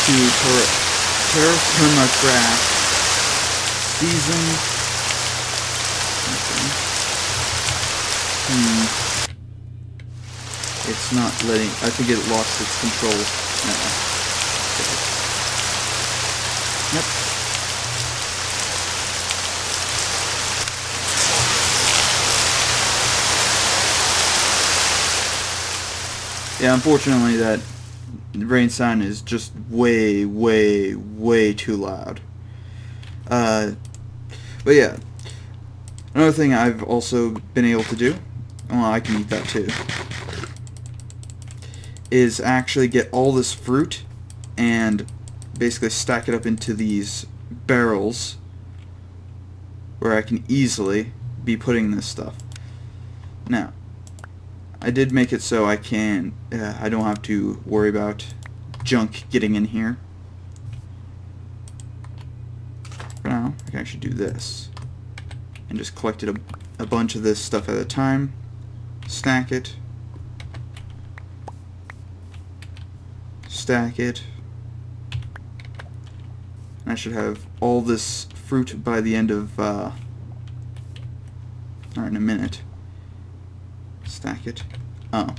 to TerraFirmaCraft Season... It's not letting... I think it lost its control. No. Okay. Yep. Yeah, unfortunately that rain sound is just way, way, way too loud. But yeah, another thing I've also been able to do, well, I can eat that too, is actually get all this fruit and basically stack it up into these barrels where I can easily be putting this stuff. Now, I did make it so I don't have to worry about junk getting in here. For now, I can actually do this and just collect it a bunch of this stuff at a time, stack it, stack it, and I should have all this fruit by the end of, or in a minute. Stack it. Oh.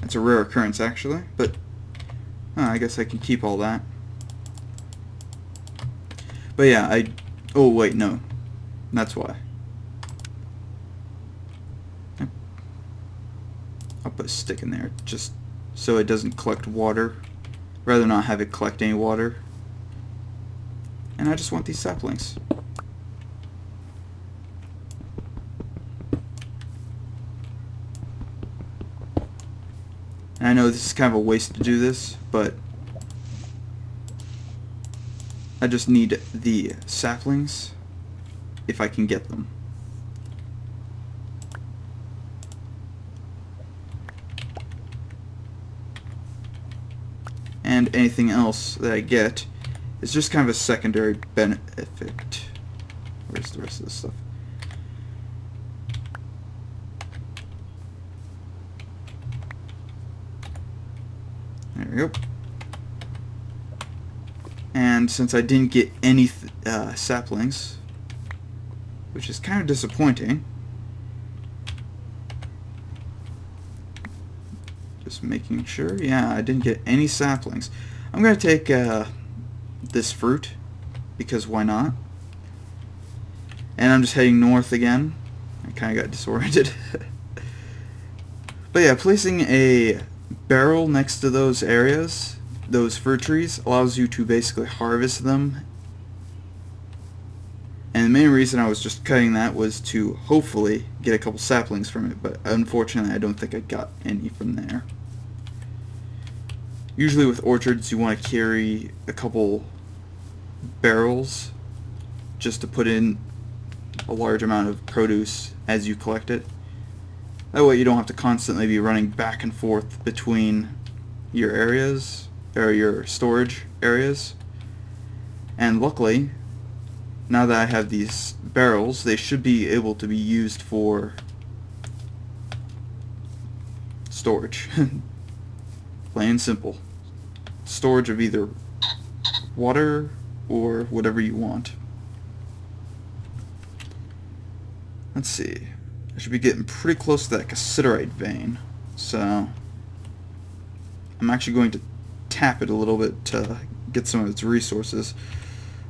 That's a rare occurrence, actually, but I guess I can keep all that. But yeah, oh wait, no. That's why. I'll put a stick in there, just so it doesn't collect water. Rather not have it collect any water. And I just want these saplings. And I know this is kind of a waste to do this, but I just need the saplings if I can get them. And anything else that I get is just kind of a secondary benefit. Where's the rest of this stuff? There we go. And since I didn't get any saplings, which is kind of disappointing, just making sure, yeah, I didn't get any saplings. I'm going to take this fruit, because why not? And I'm just heading north again. I kind of got disoriented. But yeah, placing a barrel next to those areas, those fruit trees, allows you to basically harvest them. And the main reason I was just cutting that was to hopefully get a couple saplings from it, but unfortunately I don't think I got any from there. Usually with orchards you want to carry a couple barrels just to put in a large amount of produce as you collect it. That way you don't have to constantly be running back and forth between your areas, or your storage areas. And luckily, now that I have these barrels, they should be able to be used for storage. Plain and simple. Storage of either water or whatever you want. Let's see. I should be getting pretty close to that cassiterite vein. So I'm actually going to tap it a little bit to get some of its resources.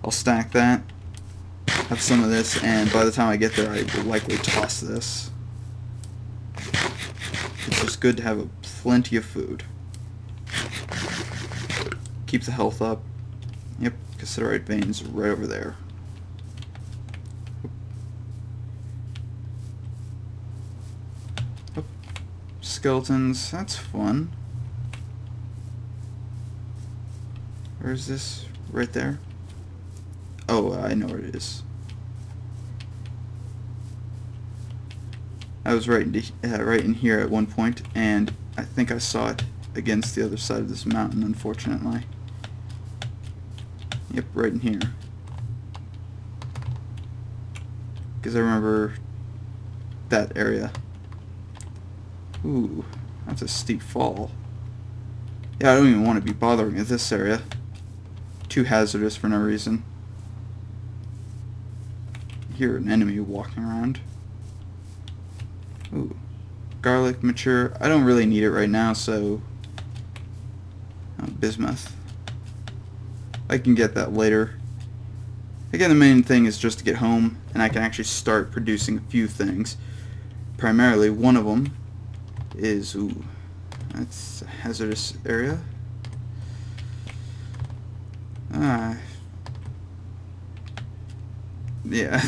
I'll stack that, have some of this, and by the time I get there I will likely toss this. It's just good to have plenty of food. Keep the health up. Yep, cassiterite veins right over there. Oh, skeletons, that's fun. Where's this? Right there? Oh, I know where it is. I was right in here at one point, and I think I saw it against the other side of this mountain, unfortunately. Yep, right in here. Because I remember that area. Ooh, that's a steep fall. Yeah, I don't even want to be bothering with this area. Too hazardous for no reason. Hear an enemy walking around. Ooh. Garlic, mature. I don't really need it right now, so... bismuth. I can get that later. Again, the main thing is just to get home, and I can actually start producing a few things. Primarily, one of them is... Ooh. That's a hazardous area. Yeah,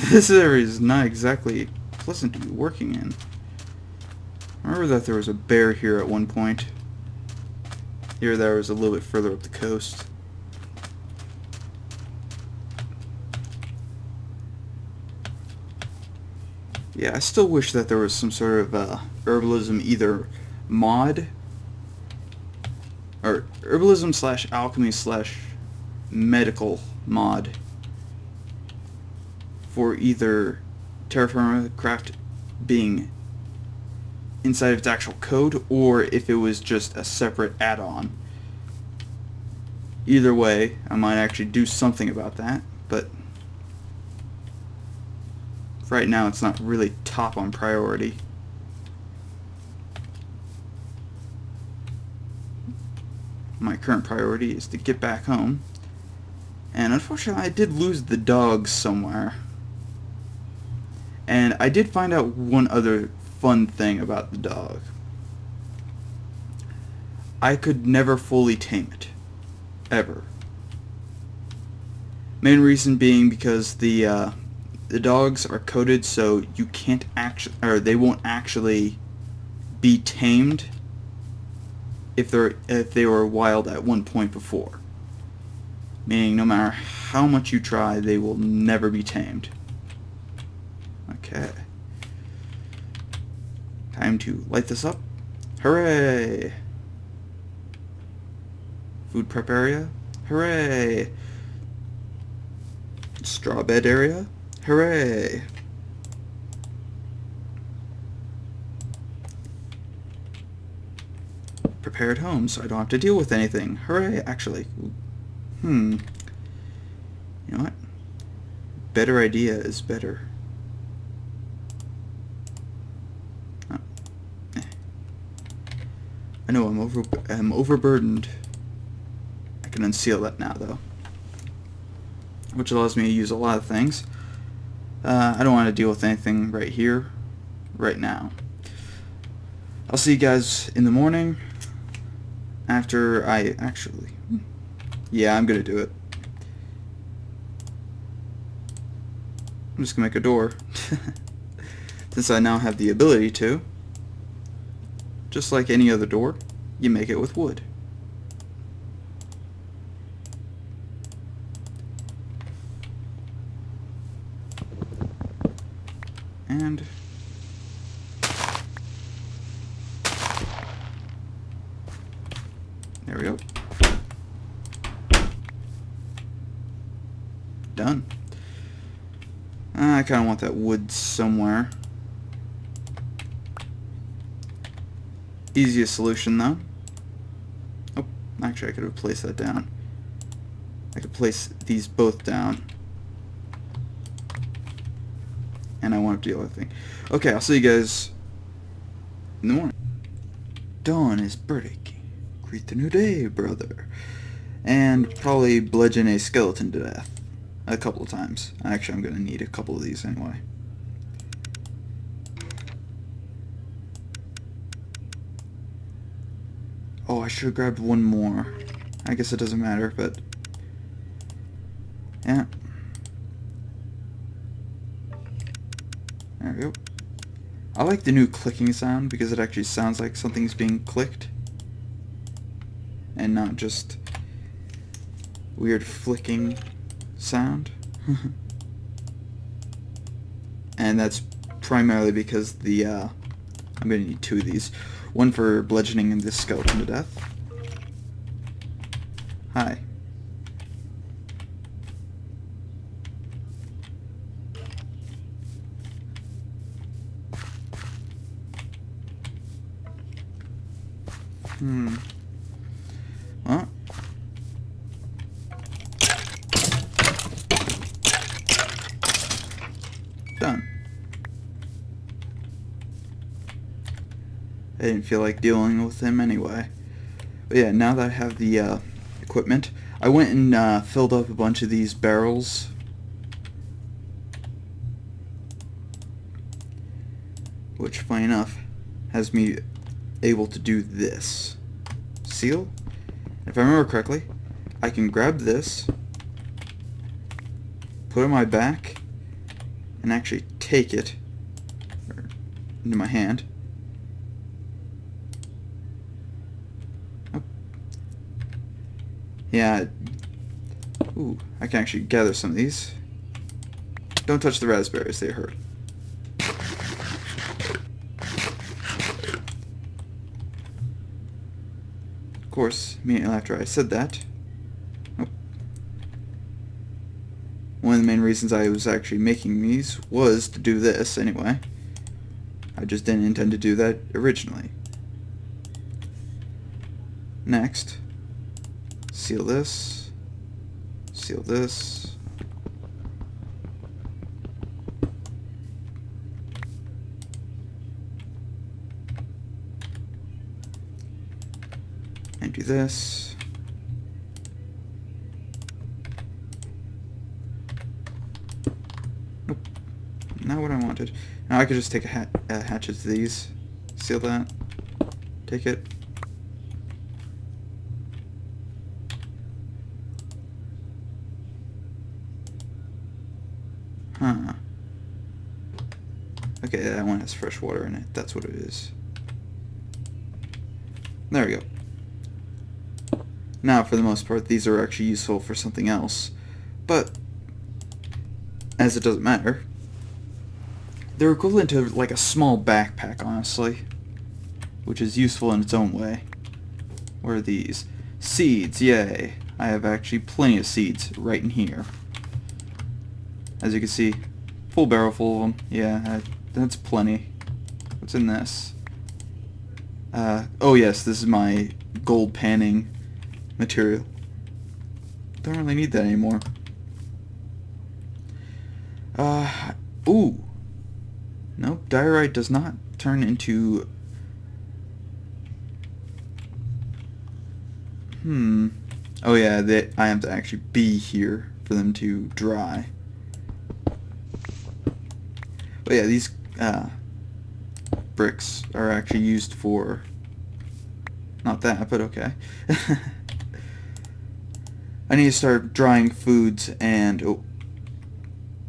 this area is not exactly pleasant to be working in. I remember that there was a bear here at one point. Here, there was a little bit further up the coast. Yeah, I still wish that there was some sort of herbalism, either mod or herbalism slash alchemy slash medical mod for either TerraFirmaCraft being inside of its actual code, or if it was just a separate add-on. Either way, I might actually do something about that, but right now it's not really top on priority. My current priority is to get back home, and unfortunately I did lose the dog somewhere. And I did find out one other fun thing about the dog. I could never fully tame it. Ever. Main reason being because the dogs are coded so you can't actually, or they won't actually be tamed if they were wild at one point before. Meaning no matter how much you try, they will never be tamed. Okay. Time to light this up. Hooray! Food prep area. Hooray! Straw bed area. Hooray! Prepared home so I don't have to deal with anything. Hooray! Actually, you know what? Better idea is better. I know I'm overburdened. I can unseal that now, though, which allows me to use a lot of things. I don't want to deal with anything right here, right now. I'll see you guys in the morning after I actually... Yeah, I'm gonna do it. I'm just gonna make a door. Since I now have the ability to. Just like any other door, you make it with wood. And there we go. Done. I kind of want that wood somewhere. Easiest solution, though. Oh, actually, I could have placed that down. I could place these both down. And I want to do the other thing. Okay, I'll see you guys in the morning. Dawn is breaking. Greet the new day, brother. And probably bludgeon a skeleton to death. A couple of times. Actually, I'm going to need a couple of these anyway. Oh, I should have grabbed one more. I guess it doesn't matter, but... yeah. There we go. I like the new clicking sound because it actually sounds like something's being clicked. And not just weird flicking sound. And that's primarily because the I'm gonna need two of these. One for bludgeoning and this skeleton to death. Hi. Done. I didn't feel like dealing with him anyway. But yeah, now that I have the equipment, I went and filled up a bunch of these barrels. Which, funny enough, has me able to do this. Seal? If I remember correctly, I can grab this, put it on my back, and actually take it into my hand. Oh. Yeah. Ooh, I can actually gather some of these. Don't touch the raspberries, they hurt. Of course, immediately after I said that, one of the main reasons I was actually making these was to do this anyway. I just didn't intend to do that originally. Next, seal this, seal this, and do this. Nope, not what I wanted. Now I could just take a hatchet to these, seal that, take it. Huh. Okay, that one has fresh water in it. That's what it is. There we go. Now, for the most part, these are actually useful for something else. But, as it doesn't matter, they're equivalent to like a small backpack, honestly. Which is useful in its own way. Where are these? Seeds, yay. I have actually plenty of seeds right in here. As you can see, full barrel full of them. Yeah, that's plenty. What's in this? Oh yes, this is my gold panning material. Don't really need that anymore. Ooh. Nope, diorite does not turn into... Oh yeah, I have to actually be here for them to dry. But yeah, these bricks are actually used for... not that, but okay. I need to start drying foods and... oh,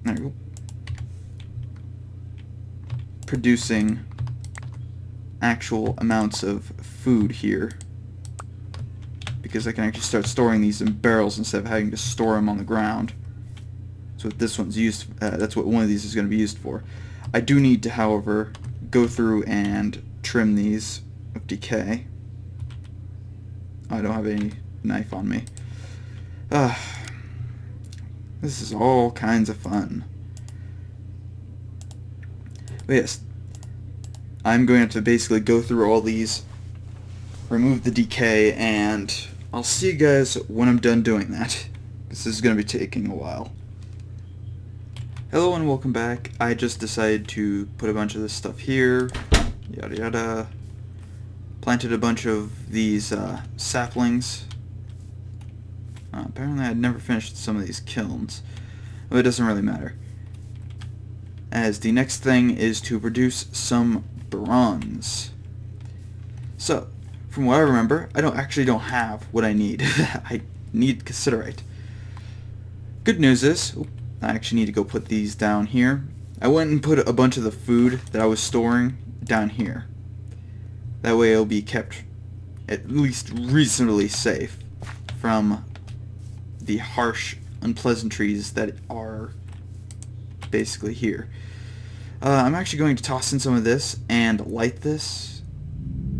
there we go. Producing actual amounts of food here. Because I can actually start storing these in barrels instead of having to store them on the ground. That's what this one's used. That's what one of these is going to be used for. I do need to, however, go through and trim these of decay. I don't have any knife on me. This is all kinds of fun. But yes, I'm going to have to basically go through all these, remove the decay, and I'll see you guys when I'm done doing that. This is going to be taking a while. Hello and welcome back. I just decided to put a bunch of this stuff here, yada yada. Planted a bunch of these saplings. Apparently I'd never finished some of these kilns, but it doesn't really matter. As the next thing is to produce some bronze. So, from what I remember, I don't have what I need. I need cassiterite. Good news is, I actually need to go put these down here. I went and put a bunch of the food that I was storing down here. That way it'll be kept at least reasonably safe from the harsh unpleasantries that are basically here. I'm actually going to toss in some of this and light this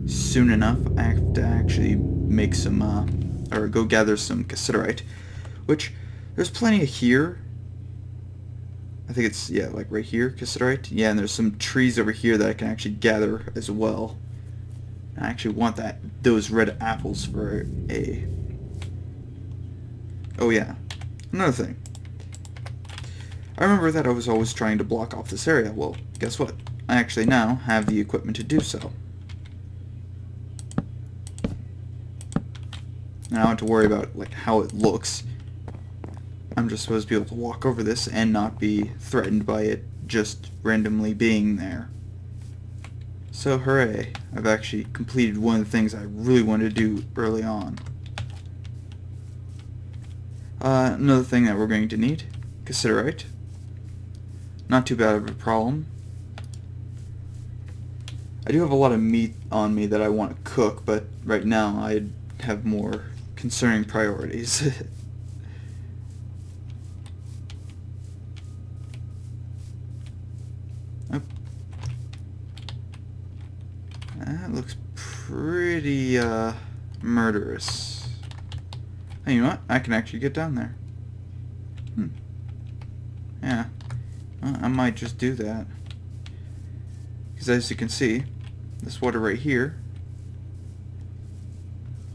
soon enough. I have to actually make some, or go gather some cassiterite, which there's plenty of here. I think it's, yeah, like right here, cassiterite. Yeah, and there's some trees over here that I can actually gather as well. I actually want those red apples for a... Oh yeah, another thing. I remember that I was always trying to block off this area. Well, guess what? I actually now have the equipment to do so. And I don't have to worry about like how it looks. I'm just supposed to be able to walk over this and not be threatened by it just randomly being there. So hooray, I've actually completed one of the things I really wanted to do early on. Another thing that we're going to need, cassiterite. Not too bad of a problem. I do have a lot of meat on me that I want to cook, but right now I have more concerning priorities. Oh. That looks pretty murderous. Hey, you know what? I can actually get down there. Yeah. Well, I might just do that. Because as you can see, this water right here,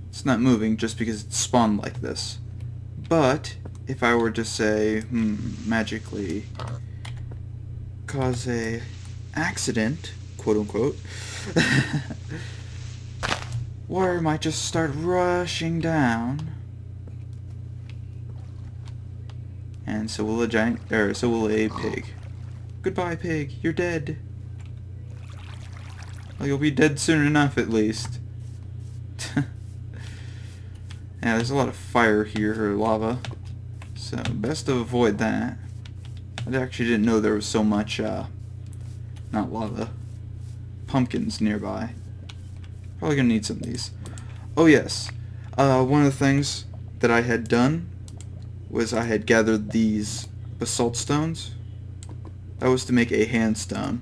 it's not moving just because it's spawned like this. But if I were to say, magically cause a accident, quote unquote, water might just start rushing down. And so will so will a pig. Goodbye, pig. You're dead. Well, you'll be dead soon enough, at least. Yeah, there's a lot of fire here, or lava. So, best to avoid that. I actually didn't know there was so much, not lava, pumpkins nearby. Probably gonna need some of these. Oh yes, one of the things that I had done was I had gathered these basalt stones. That was to make a handstone.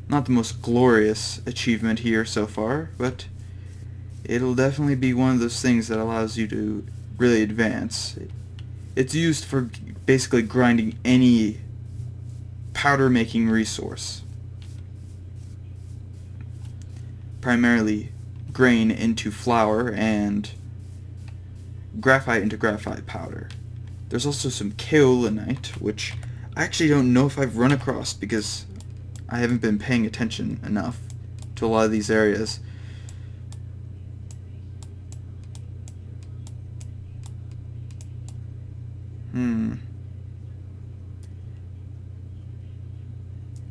Not the most glorious achievement here so far, but it'll definitely be one of those things that allows you to really advance. It's used for basically grinding any powder making resource. Primarily grain into flour and graphite into graphite powder. There's also some kaolinite, which I actually don't know if I've run across because I haven't been paying attention enough to a lot of these areas.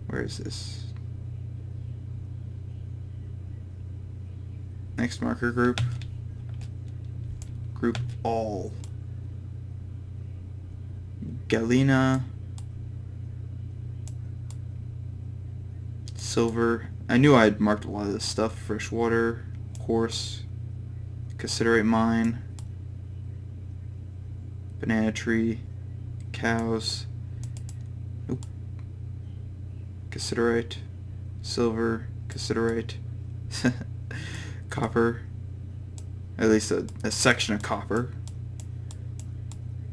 Where is this? Next marker group. Group all. Galena. Silver. I knew I had marked a lot of this stuff. Fresh water. Horse. Cassiterite mine. Banana tree. Cows. Nope. Cassiterite. Silver. Cassiterite. Copper. At least a section of copper.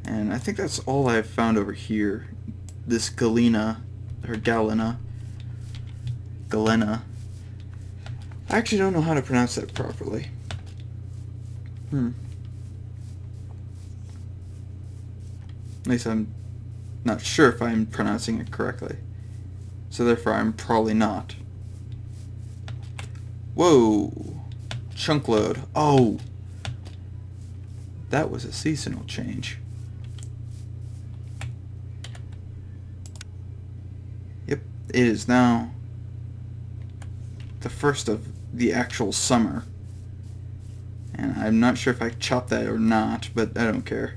And I think that's all I've found over here. This galena, or galena. Galena. I actually don't know how to pronounce that properly. At least I'm not sure if I'm pronouncing it correctly. So therefore I'm probably not. Whoa! Chunk load. Oh! That was a seasonal change. Yep, it is now the first of the actual summer. And I'm not sure if I chopped that or not, but I don't care.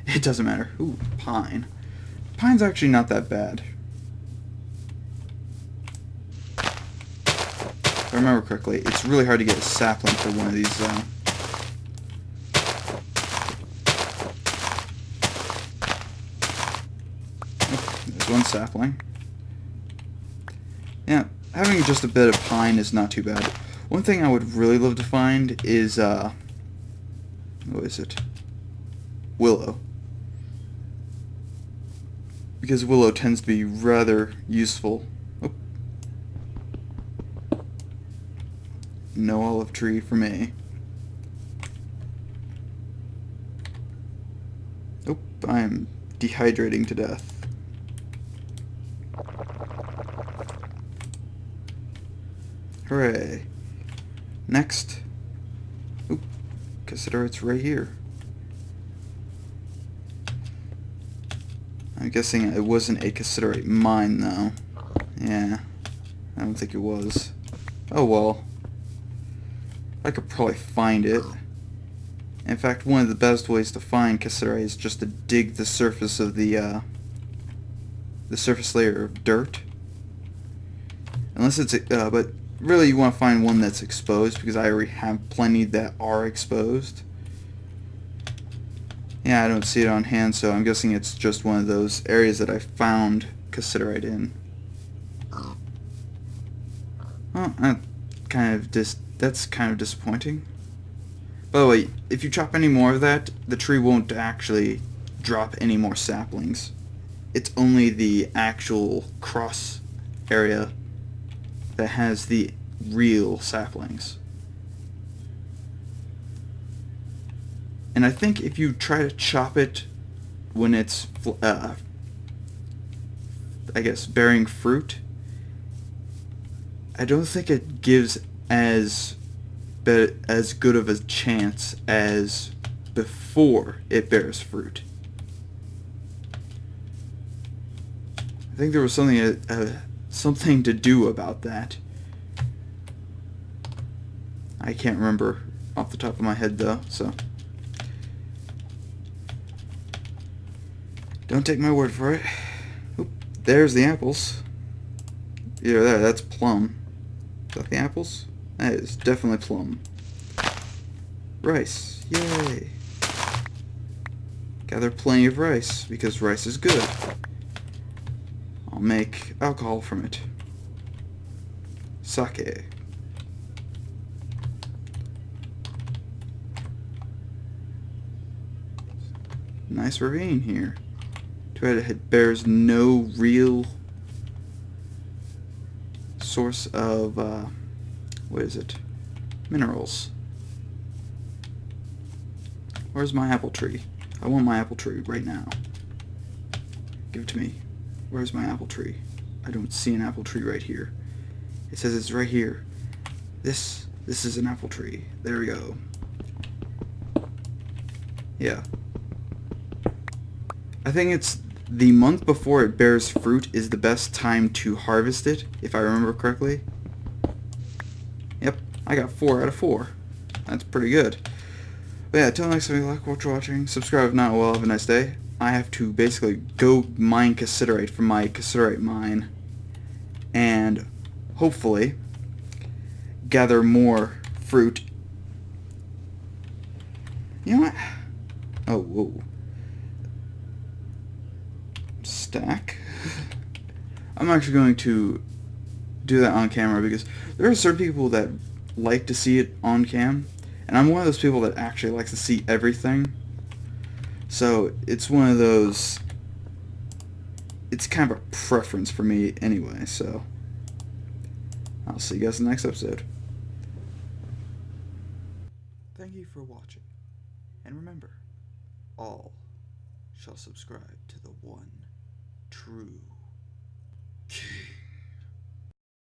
It doesn't matter. Ooh, pine. Pine's actually not that bad. If I remember correctly, it's really hard to get a sapling for one of these, though. Oh, there's one sapling. Yeah, having just a bit of pine is not too bad. One thing I would really love to find is, what is it? Willow. Because willow tends to be rather useful. Oh. No olive tree for me. Nope, I am dehydrating to death. Hooray. Next. Oop. Consider it's right here. I'm guessing it wasn't a cassiterite mine, though. Yeah. I don't think it was. Oh well. I could probably find it. In fact, one of the best ways to find cassiterite is just to dig the surface of the surface layer of dirt. Unless it's, but really you want to find one that's exposed, because I already have plenty that are exposed. Yeah, I don't see it on hand, so I'm guessing it's just one of those areas that I found cassiterite in. Well, that's kind of disappointing. By the way, if you chop any more of that, the tree won't actually drop any more saplings. It's only the actual cross area that has the real saplings. And I think if you try to chop it when it's, I guess, bearing fruit, I don't think it gives as good of a chance as before it bears fruit. I think there was something to do about that. I can't remember off the top of my head though, so don't take my word for it. Oop, there's the apples. Yeah, that's plum. Is that the apples? That is definitely plum. Rice. Yay. Gather plenty of rice, because rice is good. I'll make alcohol from it. Sake. Nice ravine here. Too bad it bears no real source of, what is it? Minerals. Where's my apple tree? I want my apple tree right now. Give it to me. Where's my apple tree? I don't see an apple tree right here. It says it's right here. This is an apple tree. There we go. Yeah. I think it's the month before it bears fruit is the best time to harvest it, if I remember correctly. Yep, I got 4 out of 4. That's pretty good. But yeah, till next time, like what you're watching. Subscribe if not, well, have a nice day. I have to basically go mine cassiterite from my cassiterite mine and hopefully gather more fruit. You know what? Oh, whoa. Stack. I'm actually going to do that on camera because there are certain people that like to see it on cam, and I'm one of those people that actually likes to see everything. So it's one of those, it's kind of a preference for me anyway, so I'll see you guys in the next episode. Thank you for watching, and remember, all shall subscribe to the one true